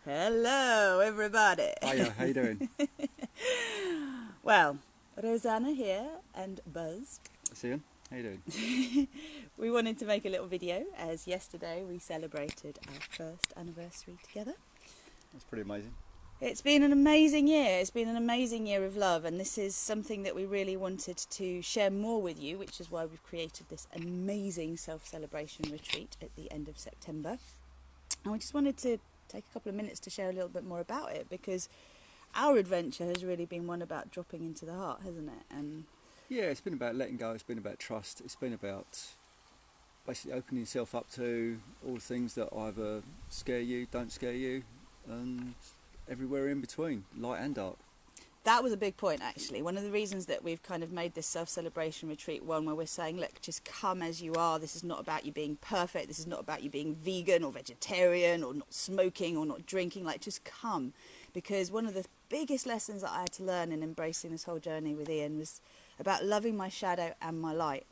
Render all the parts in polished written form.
Hello, everybody. Hiya, how you doing? Well, Rosanna here and Buzz. Ian, how you doing? We wanted to make a little video as yesterday we celebrated our first anniversary together. That's pretty amazing. It's been an amazing year. It's been an amazing year of love, and this is something that we really wanted to share more with you, which is why we've created this amazing self-celebration retreat at the end of September. And we just wanted to take a couple of minutes to share a little bit more about it, because our adventure has really been one about dropping into the heart, hasn't it? And yeah, it's been about letting go, it's been about trust, it's been about basically opening yourself up to all the things that either scare you, don't scare you, and everywhere in between, light and dark. that was a big point, actually. One of the reasons that we've kind of made this self-celebration retreat one where we're saying, look, just come as you are. This is not about you being perfect. This is not about you being vegan or vegetarian or not smoking or not drinking. Like, just come. Because one of the biggest lessons that I had to learn in embracing this whole journey with Ian was about loving my shadow and my light.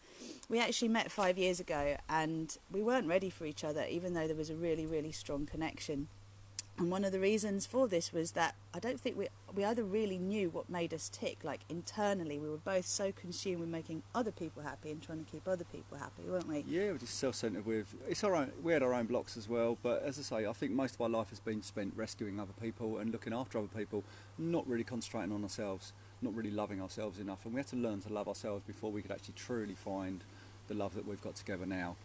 We actually met 5 years ago and we weren't ready for each other, even though there was a really, really strong connection. And one of the reasons for this was that I don't think we either really knew what made us tick. Like, internally, we were both so consumed with making other people happy and trying to keep other people happy, weren't we? Yeah, we're just self-centered it's our own, we had our own blocks as well, but as I say, I think most of our life has been spent rescuing other people and looking after other people, not really concentrating on ourselves, not really loving ourselves enough. And we had to learn to love ourselves before we could actually truly find the love that we've got together now.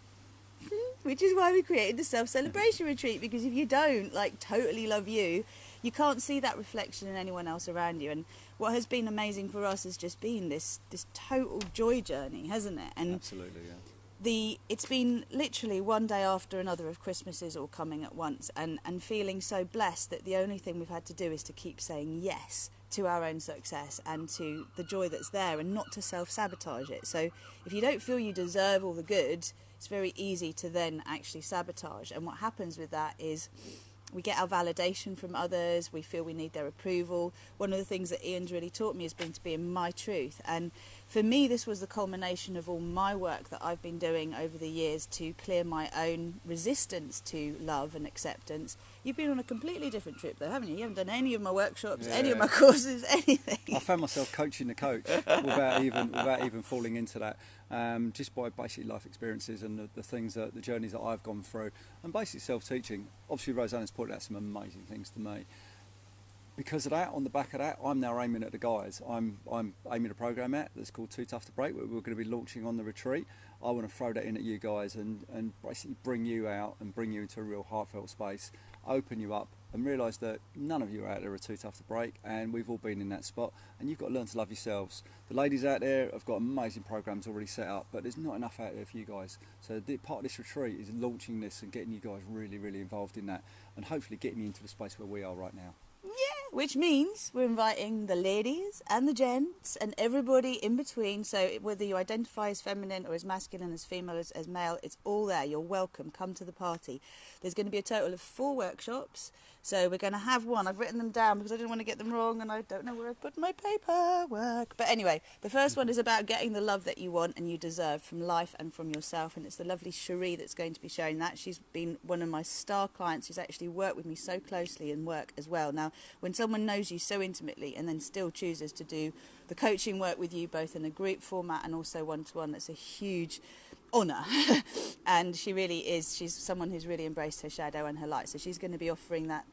Which is why we created the self-celebration retreat, because if you don't, like, totally love you, you can't see that reflection in anyone else around you. And what has been amazing for us has just been this total joy journey, hasn't it? And Absolutely, yeah. it's been literally one day after another of Christmases all coming at once, and feeling so blessed that the only thing we've had to do is to keep saying yes to our own success and to the joy that's there, and not to self-sabotage it. So if you don't feel you deserve all the good, it's very easy to then actually sabotage. And what happens with that is we get our validation from others, we feel we need their approval. One of the things that Ian's really taught me has been to be in my truth. And for me, this was the culmination of all my work that I've been doing over the years to clear my own resistance to love and acceptance. You've been on a completely different trip though, haven't you? You haven't done any of my workshops, any of my courses, anything. I found myself coaching the coach without even falling into that, just by basically life experiences and the things the journeys that I've gone through, and basically self-teaching. Obviously, Rosanna's pointed out some amazing things to me. Because of that, on the back of that, I'm now aiming at the guys. I'm aiming a program at that's called Too Tough to Break. We're going to be launching on the retreat. I want to throw that in at you guys and basically bring you out and bring you into a real heartfelt space, open you up, and realise that none of you out there are too tough to break, and we've all been in that spot, and you've got to learn to love yourselves. The ladies out there have got amazing programs already set up, but there's not enough out there for you guys. So part of this retreat is launching this and getting you guys really, really involved in that, and hopefully getting you into the space where we are right now. Yeah, which means we're inviting the ladies and the gents and everybody in between. So whether you identify as feminine or as masculine, as female, as male, it's all there. You're welcome. Come to the party. There's going to be a total of 4 workshops. So we're going to have one. I've written them down because I didn't want to get them wrong and I don't know where I put my paperwork. But anyway, the first one is about getting the love that you want and you deserve from life and from yourself. And it's the lovely Cherie that's going to be sharing that. She's been one of my star clients who's actually worked with me so closely in work as well. Now, when someone knows you so intimately and then still chooses to do the coaching work with you, both in a group format and also one-to-one, that's a huge honour. And she really is, she's someone who's really embraced her shadow and her light. So she's going to be offering that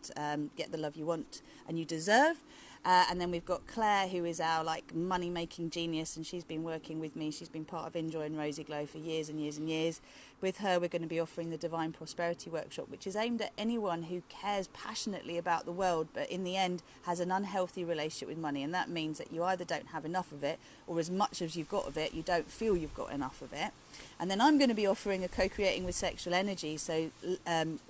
get the love you want and you deserve. And then we've got Claire, who is our money-making genius, and she's been working with me. She's been part of Enjoy and Rosy Glow for years and years and years. With her, we're going to be offering the Divine Prosperity Workshop, which is aimed at anyone who cares passionately about the world, but in the end has an unhealthy relationship with money. And that means that you either don't have enough of it, or as much as you've got of it, you don't feel you've got enough of it. And then I'm going to be offering a Co-Creating with Sexual Energy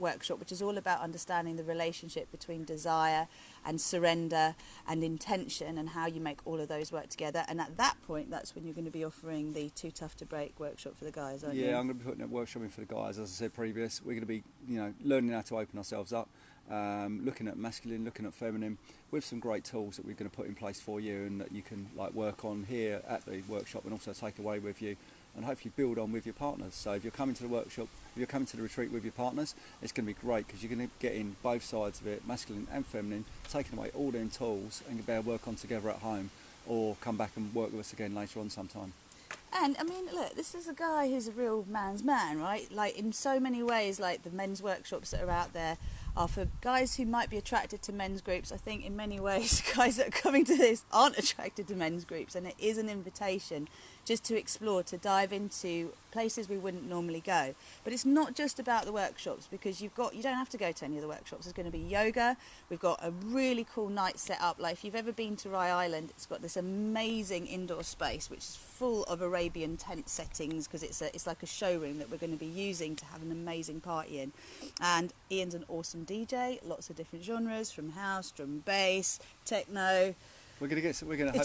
workshop, which is all about understanding the relationship between desire and surrender and intention, and how you make all of those work together. And at that point, that's when you're going to be offering the Too Tough to Break workshop for the guys, aren't you? Yeah, I'm going to be putting that workshop in for the guys. As I said previous, we're going to be learning how to open ourselves up, looking at masculine, looking at feminine, with some great tools that we're going to put in place for you and that you can work on here at the workshop and also take away with you and hopefully build on with your partners. So if you're coming to the workshop, if you're coming to the retreat with your partners, it's going to be great because you're going to get in both sides of it, masculine and feminine, taking away all them tools and be able to work on together at home, or come back and work with us again later on sometime. And I mean, look, this is a guy who's a real man's man, right? Like, in so many ways, like the men's workshops that are out there are for guys who might be attracted to men's groups. I think in many ways guys that are coming to this aren't attracted to men's groups, and it is an invitation just to explore, to dive into places we wouldn't normally go. But it's not just about the workshops, because you don't have to go to any of the workshops. There's going to be yoga. We've got a really cool night set up. Like, if you've ever been to Rye Island, it's got this amazing indoor space which is full of Arabian tent settings, because it's like a showroom that we're going to be using to have an amazing party in. And Ian's an awesome DJ, lots of different genres, from house, drum, bass, techno. We're hopefully going to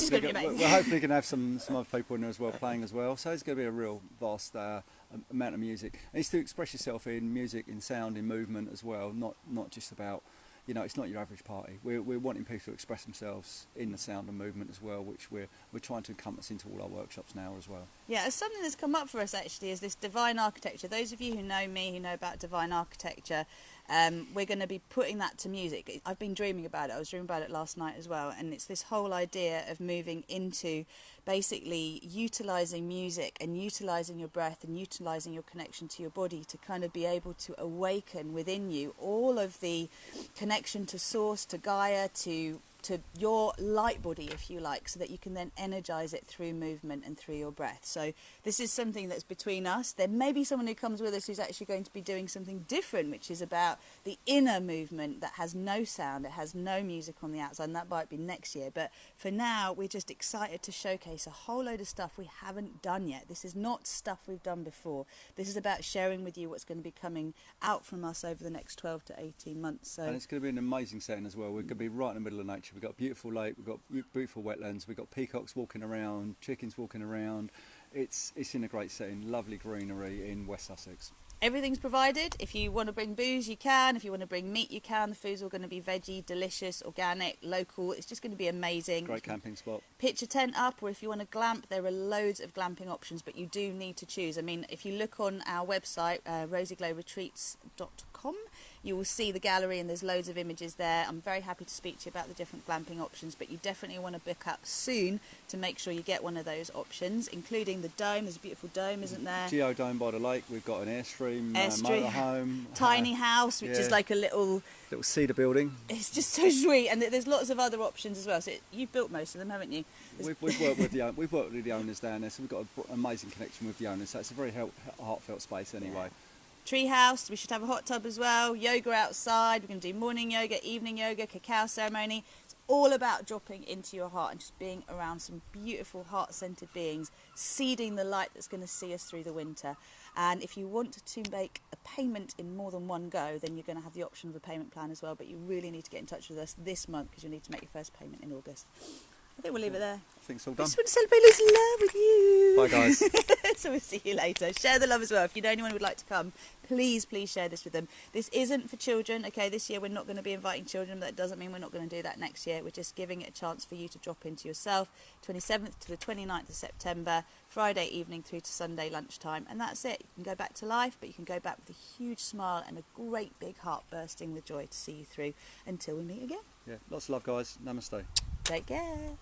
have some other people in there as well, playing as well. So it's going to be a real vast amount of music. And it's to express yourself in music, in sound, in movement as well. Not just about, it's not your average party. We're wanting people to express themselves in the sound and movement as well, which we're trying to encompass into all our workshops now as well. Yeah, it's something that's come up for us actually, is this divine architecture. Those of you who know me, who know about divine architecture, we're going to be putting that to music. I've been dreaming about it. I was dreaming about it last night as well. And it's this whole idea of moving into basically utilising music and utilising your breath and utilising your connection to your body to kind of be able to awaken within you all of the connection to source, to Gaia, to your light body, if you like, so that you can then energize it through movement and through your breath. So this is something that's between us. There may be someone who comes with us who's actually going to be doing something different, which is about the inner movement that has no sound, it has no music on the outside, and that might be next year. But for now, we're just excited to showcase a whole load of stuff we haven't done yet. This is not stuff we've done before. This is about sharing with you what's going to be coming out from us over the next 12 to 18 months. So. And it's going to be an amazing setting as well. We're going to be right in the middle of nature. We've got a beautiful lake, we've got beautiful wetlands, we've got peacocks walking around, chickens walking around. It's in a great setting, lovely greenery in West Sussex. Everything's provided. If you want to bring booze, you can. If you want to bring meat, you can. The food's all going to be veggie, delicious, organic, local. It's just going to be amazing. Great camping spot. Pitch a tent up, or if you want to glamp, there are loads of glamping options, but you do need to choose. I mean, if you look on our website, rosieglowretreats.com, you will see the gallery, and there's loads of images there. I'm very happy to speak to you about the different glamping options, but you definitely want to book up soon to make sure you get one of those options, including the dome. There's a beautiful dome, isn't there? Geodome by the lake. We've got an airstream, motorhome, tiny house, which is like a little cedar building. It's just so sweet, and there's lots of other options as well. So you've built most of them, haven't you? We've worked with the owners down there, so we've got an amazing connection with the owners. So it's a very heartfelt space anyway. Yeah. Tree house, we should have a hot tub as well, yoga outside, we're going to do morning yoga, evening yoga, cacao ceremony. It's all about dropping into your heart and just being around some beautiful heart-centered beings, seeding the light that's going to see us through the winter. And if you want to make a payment in more than one go, then you're going to have the option of a payment plan as well, but you really need to get in touch with us this month because you'll need to make your first payment in August. I think we'll leave it there. I think it's all done. I just want to celebrate lots of love with you. Bye, guys. So we'll see you later. Share the love as well. If you know anyone who would like to come, please share this with them. This isn't for children. Okay, this year we're not going to be inviting children, but that doesn't mean we're not going to do that next year. We're just giving it a chance for you to drop into yourself. 27th to the 29th of September, Friday evening through to Sunday lunchtime, and that's it. You can go back to life, but you can go back with a huge smile and a great big heart bursting with joy to see you through until we meet again. Yeah, lots of love, guys. Namaste. Take care.